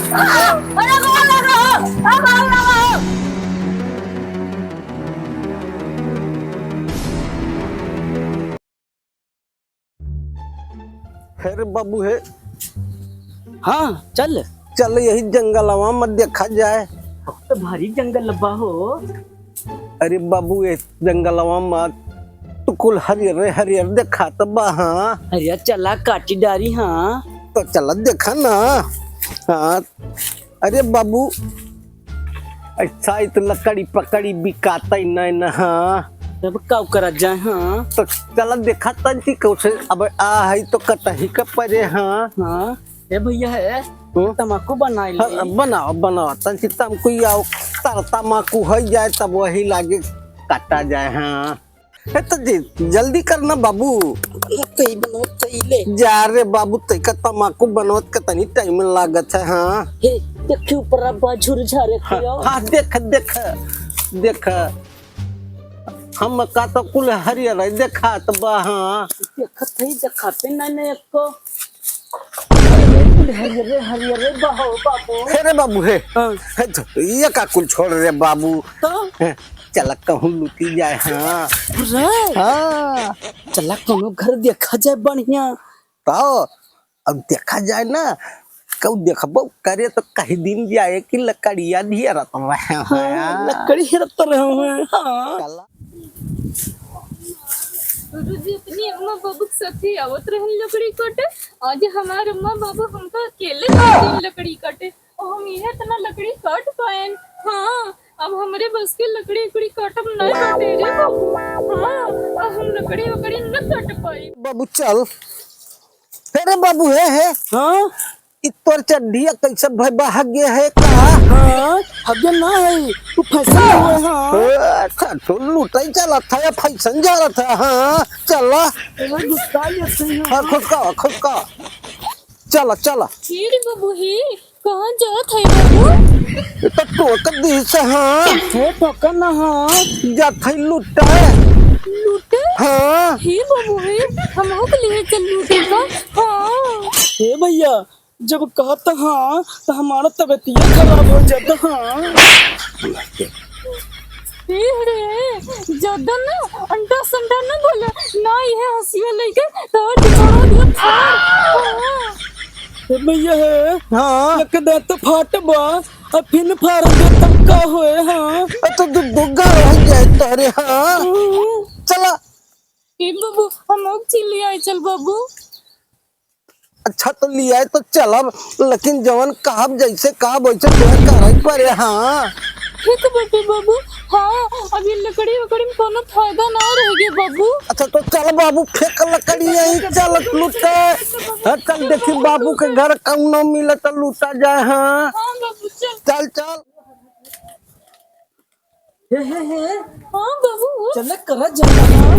अरे कौन लगा अब आग लगाओ। है रे बाबू है। हाँ चल। चल यही जंगलवा में देखा जाए। तो भारी जंगल लब्बा हो। अरे बाबू ये जंगलवा में तो कुल हरियर हरियर देखा तो बा। हाँ अरे चला काटी डारी। हाँ तो चल देखा ना। हाँ अरे बाबू अच्छा इत लकड़ी पकड़ी बिकाता ही नहीं ना। हाँ तब काव करा जाए। हाँ तो चल देखा तंती कौसे अब आ है तो कतही का परे। हाँ हाँ ये भैया है तमाकू बनाई ले। हाँ, बनाओ बनाओ तंती तमकू आओ तर तमाकू हो जाए तब वही लागे काटा जाए। हाँ है तो जल्दी करना बाबू। कई बनो कई ले जा रे बाबू तैका तमाकू बनवत का तनी टाइम लागत है। हाँ हे देखियो ऊपर बाझुर झारे खियो। हाँ देख देख देख हम का तो कुल हरियर है देखा तो बा। हाँ देखत है दिखाते ना एको हरियर हरियर बहो बाबू। हे रे बाबू है। हाँ है तो ये का कुल छोड़ रे बाबू। तो चल कहूँ लुटी जाए। हाँ रे हाँ चला कोनो घर देखा जाए बढ़िया। तो अब देखा जाए ना कऊ देखबो करे तो कहीं दिन जाए कि लकड़िया दिया रहता है। हाँ, लकड़ी हिरत रहे हैं। हाँ गुरुजी अपनी अम्मा बाबू के साथे आवत रहन लकड़ी काटे। आज हमार अम्मा बाबू हमको अकेले दिन लकड़ी काटे और हम यह इतना लकड़ी काट पाएन। हाँ अब हमारे बस के लकड़ी काटब नहीं काटे रे बाबू। हाँ अब हम लकड़ी न काट पाए। बाबू चल तेरे बाबू है। हाँ इतर चड्ढिया कैसे भाई भाग्य है का। हाँ हब्बे ना है तू फैशन हुए। हाँ अच्छा तो लुटाई चला था या फैशन जा रहा था। हाँ चला अरे गुस्सा ये सही है। हाँ खुद का चला चला हीरे बाबू ही कहाँ जात है बाबू। तो टोक दी से। हाँ हे ठोकर ना। हाँ जा थे लुटा। लूटे हाँ ही बाबू ही हम हो के लिए चल लूटे का। हाँ हे भैया जब कहता हाँ तो हमारा तबीयत खराब हो जाता। हाँ रे ज्यादा ना अंडा संडा ना बोले ना ये हंसिया लेके तो छोड़ दिया फाड़। हे भैया है हाँ लक दे तो फाट बा और फिर फाड़ दे तब का होए। हाँ तो तू दुग्गा रह जाए तारे। हाँ चला ए बाबू हम और चिल्ली आए चल बाबू। अच्छा तो लिया है तो चलब लेकिन जवन कहब जैसे कहब वैसे तुम्हें करे पड़े। हाँ ठीक बाटे बाबू। हाँ अब ये लकड़ी वकड़ी में कोनो फायदा ना रहेगी बाबू। अच्छा तो चल बाबू फेंक लकड़ी यही चल लूटे। हाँ चल देखी बाबू के घर कम न मिले तो लूटा जाए। हाँ हाँ बाबू चल। चल चल हे हाँ बाबू चल करा जाना।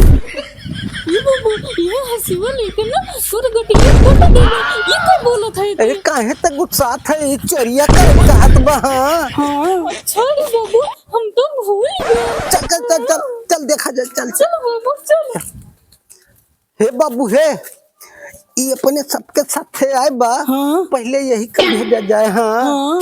ये बाबू ये हंसिया लेके ना सुर गटिया कट देना ये क्या बोला था। अरे काहे तक गुस्सा था ये चोरिया कर कहत बा। हाँ हाँ अच्छा रे बाबू हम तो भूल गए। चल चल चल चल चल देखा जाए। चल चल चल बाबू चल। हे बाबू है ये अपने सबके साथ आए बा। हाँ पहले यही कर भेजा जाए। हाँ हाँ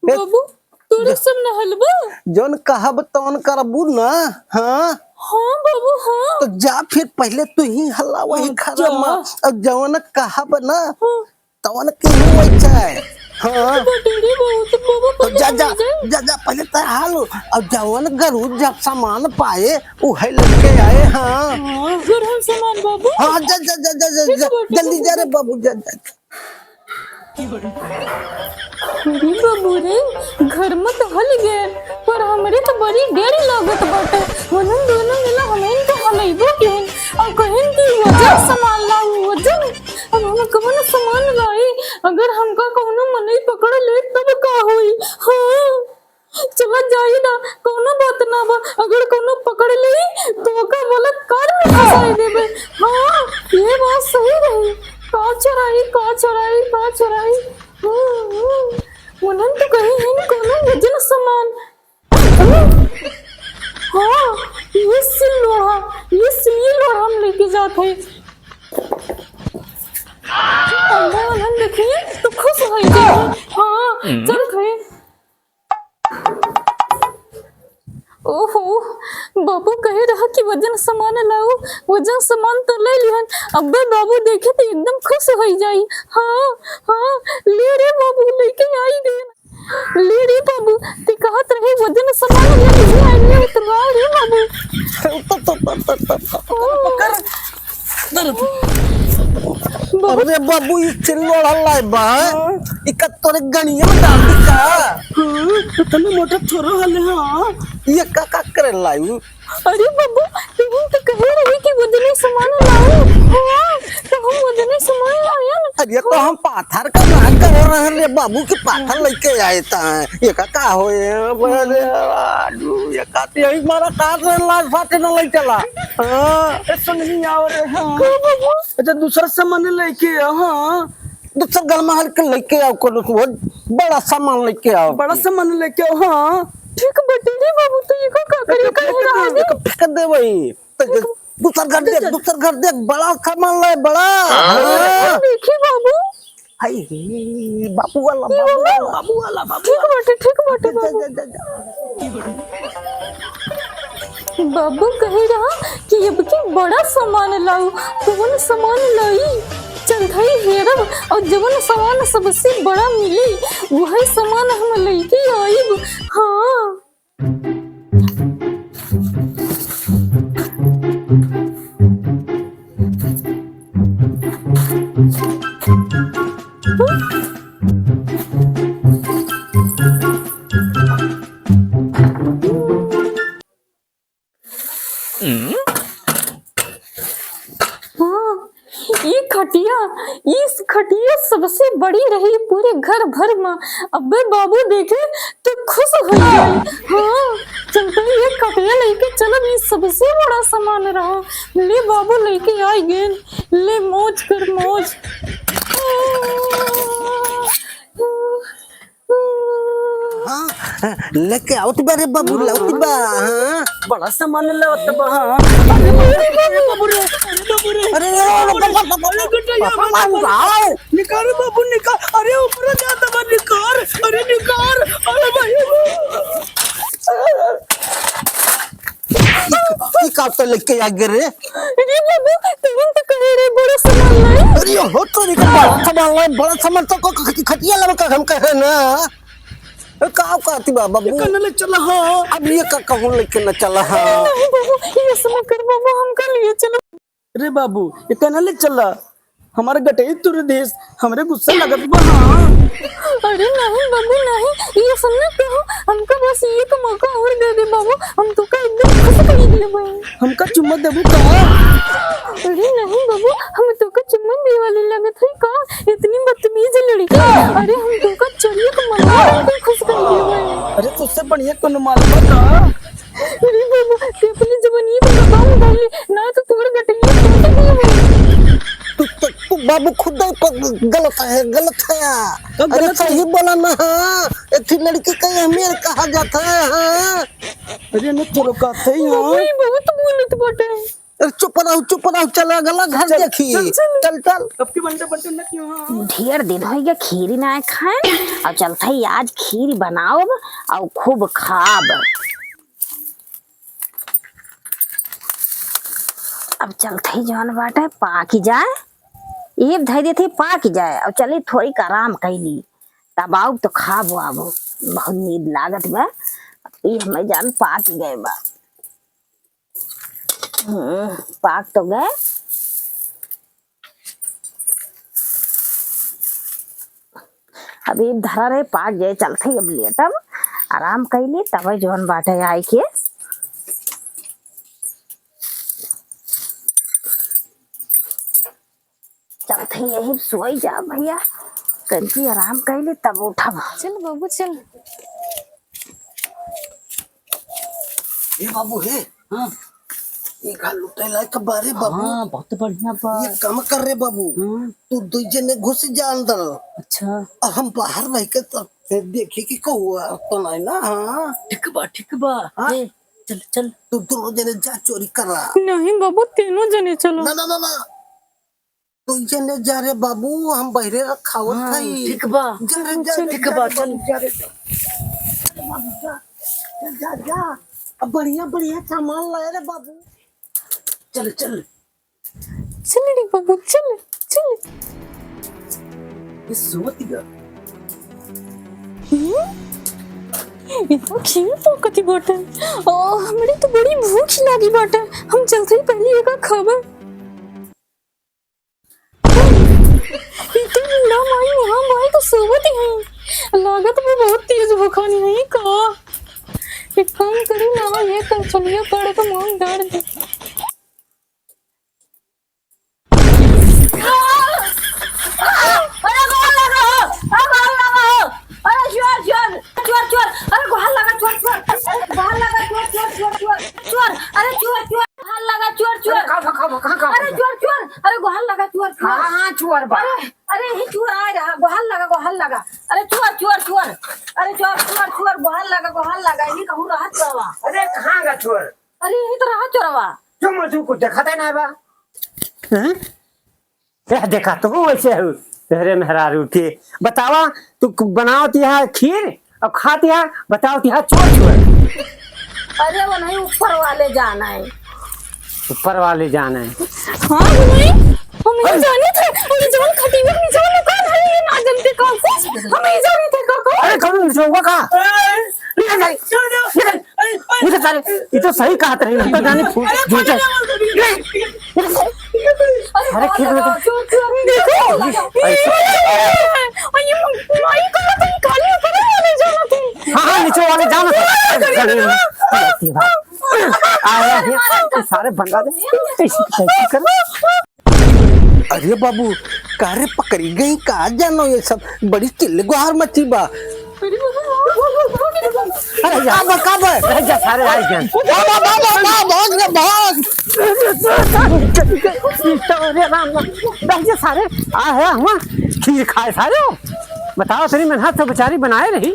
बाबू तोरे सब नहलबा। जौन कहब तौन करबू ना। हाँ हाँ बाबू हाँ। तो जा फिर पहले तू ही हल्ला वही खड़ा और जवन कहब ना तवन के ही वैसा है। हाँ बटेरे बहुत बाबू तो जा जा जा जा पहले तो हालो और जवन गरू जब सामान पाए उहे लेके आए। हाँ घर हम सामान बाबू। हाँ जा जा जा जा जा, जा जल्दी जा रे बाबू जा जा। अरे बाबू रे घर में तो हल गए पर हमरे तो बड़ी देर लागत बाटे। वजन दोनों मिला हमें तो हलैबो केन और कहें कि वजन सामान लाऊ वजन। अब हम कौन सामान लाई अगर हमका कोनो मनई पकड़ ले तब का होई। हाँ चला जाई ना कोनो बात ना बा अगर कोनो पकड़ ले तो का गलत कार में फंसाई देबे। हाँ ये बात सही रही। का चोराई उन्होंने तो कहीं है कोनो वजन सामान। हाँ ये सिल लोढ़ा हम लेके जाते हैं। देखिए तो खुश हो जाए चल खाए। ओहो, बाबू कहे रहा कि वजन सामान लाओ, वजन सामान तो ले लिहन। अब्बे बाबू देखे तो एकदम खुश हो जाई। हाँ हाँ, ले रे बाबू, लेके आई गए। ले रे बाबू, ते कहत रहे वजन सामान ले आई तो ला रे बाबू। अरे बाबू ये चिल्लो हल्ला बा इकत्तर गणिया में डाल दी का इतना मोटा थोड़ा हल हाँ। ये का करे लायू। अरे बाबू, तुम तो कह रहे कि वजन सामान लाओ। हाँ, तो हम वजन सामान लाया ना। अरे तो हम पाथर का ना कर रहे हैं बाबू के पाथर लेके आए ता ये का होए अरे आडू ये का ते ही मारा काट रे लाज फाटे न ले चला। हां ऐसा नहीं आ रहे हाँ। क्यों बाबू? अच्छा दूसरा सामान लेके आ हाँ। दूसरा गलमा हल के लेके आओ को बड़ा सामान लेके आओ। बड़ा सामान लेके आओ हाँ। ठीक बटे रे बाबू, तो ये का करे कह रहा है? फेंक दे वही दूसरा घर देख बड़ा सामान ले बड़ा। हाँ। देखिए बाबू, हाय बाबू वाला ठीक बटे बाबू। बाबू कहे रहा कि अब की बड़ा सामान लाओ, कौन सामान लाई? चल भाई हेरब, और जवन सामान सबसे बड़ा मिली वही सामान हम लेके आइब। हाँ हाँ, ये खटिया, इस खटिया सबसे बड़ी रही पूरे घर भर में। अब्बे बाबू देखे तो खुश हो गए। हाँ, चलते ये खटिया लेके चलो, ये सबसे बड़ा सामान रहा। ले बाबू, लेके आई गए। ले मौज कर मौज। हाँ लेके आओ तो बारे बाबू लाओ बा। हाँ बड़ा सामान लाओ तब हाँ। अरे बाबू रे, अरे निकाल बाबू निकाल। अरे ऊपर जाता बा निकाल। अरे निकाल। अरे भाई की काट लेके आ गए रे। अरे बाबू, तुम तो कह रहे बड़ा सामान लाए। अरे हो तो नहीं बड़ा सामान तो खटिया लगा का हम कहे ना का कहती बाबू कल ले चला हाँ। अब ये का कहूं लेके न चला। हाँ नहीं बाबू, ये समय कर बाबू, हम कर लिए चलो। अरे बाबू ये कहना ले चला, हमारे गटे तुर देश हमरे गुस्सा लगत बा हाँ। अरे नहीं बाबू नहीं, ये सब ना कहो, हमको बस ये तो मौका और दे दे बाबू, हम तो का एकदम खुश कर दिए भाई। हमका चुम्मा देबू का? अरे नहीं बाबू, हम तो का चुम्मा दे वाली लगत है का? इतनी बदतमीज लड़की। अरे हम तो का चलिए तो मना के खुश कर दिए भाई। अरे तुझसे बढ़िया कौन मालूम का? अरे बाबू, ते अपनी जवानी पे बताओ डाली ना, तो तोड़ गटैया तू बाबू खुद गलत है अरे सही बोला ना। हाँ एक लड़की का अमीर कहा जाता है। हाँ अरे न तो कहते हैं हाँ। बहुत बोलत बाटे। अरे चुप रहो चला गला घर देखी। चल अब की बंटे न क्यों हाँ। ढेर दिन हो गया खीरी ना खाए, और चलता ही आज खीर बनाओ और खूब खाब। अब चलते ही जौन बाटे पाक जाए, ये धैर्य थे पाक जाए। और चले थोड़ी आराम कैली, तब आओ तो खाबो आबो, बहुत नींद लागत बा। ये हमें जान पाक गए बा। पाक तो गए। अभी धरा रहे पाक गए, चलते अब लेटब आराम कैली, तब जौन बाटे आई के चलते यही सोई जा भैया, कंची आराम कैले तब उठब। चल बाबू चल। ये बाबू है। हाँ ये घर लुटे लायक बारे बाबू। हाँ बहुत बढ़िया बा। ये काम कर रे बाबू। तू दो जने घुस जा अंदर, अच्छा और हम बाहर रह के तो देखी कि कौआ तो नहीं ना। हाँ ठीक बा हाँ? चल तू दोनों जने जा चोरी कर रहा। नहीं बाबू, तीनों जने चलो। ना तू जने जा रे बाबू, हम बहरे खावत हई। ठीक बा जा रे जा रे, ठीक बा, चल। जा रे बाबू, जा जा। अब बढ़िया बढ़िया सामान लाए रे बाबू। चल चल चल रे बाबू चल चल। ये सोती है। ये तो खीर पकती बाटे। हमरे तो बड़ी भूख लागी बाटे। हम चलते ही पहले एका खाबे। इतनी बूढ़ा माई वहाँ माई तो सोवत ही है। लागत में बहुत तेज भूखानी है का। एक काम करी ना, ये कर चलिए पड़े तो मांग डाल दे। अरे कहाँ गा चोर? तुम मुझे को देखा था ना बा? हैं? क्या देखा तो वैसे हो तेरे मेहरारू के। बतावा तू बनाओ तिहा खीर और खाती है, बताओ तिहा चोर चोर। अरे वो नहीं, ऊपर वाले जाना है। ऊपर वाले जाना है। हाँ नहीं, हम नहीं जाने थे। और जान खटी में निजान कौन है, ये ना जानते कौन से। हम नहीं जाने थे काका। अरे कौन निचोगा का? निकल जाए, निकल सारे। ये तो सही कहा तेरे ने, तो जाने फूट झूठे। अरे खीर में देखो ये माई को तो खाली करे वाले जाना थे। हाँ नीचे वाले जाना था। आया है सारे बंदा दे कैसे कर। अरे बाबू, कारे पकड़ी गई, कहा जानो ये सब बड़ी चिल्ली गुहार मची बा। अरे यार कब रह जा सारे आए जान। भाग सारे आ है हम खीर खाए सारे हो। बताओ तेरी मेहनत तो बेचारी बनाए रही,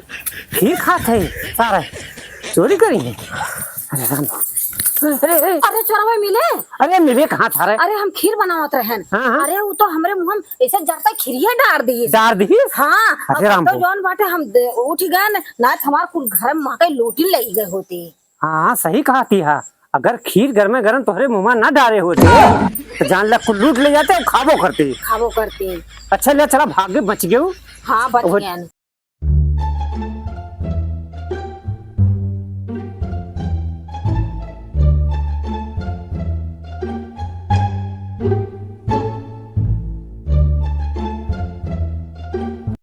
खीर खाते सारे चोरी करेंगे। अरे राम, अरे चोरा भाई मिले। अरे मिले कहाँ था रे? अरे हम खीर बनावत रहन। हाँ। अरे वो तो हमरे मुंह में ऐसे जरता खीरिया डाल दिए। डार दी। हाँ अरे राम तो जौन बाटे हम उठ गए ना, हमार कुल घर में माके लोटी लगी गए होते। हाँ सही कहा थी। हाँ अगर खीर गर्मे गर्म तोहरे मुंह में ना डाले होते तो जान ला कुल लूट ले जाते, खाबो करते। खाबो करते। अच्छा ले चला भागे बच गए। हाँ बच गए।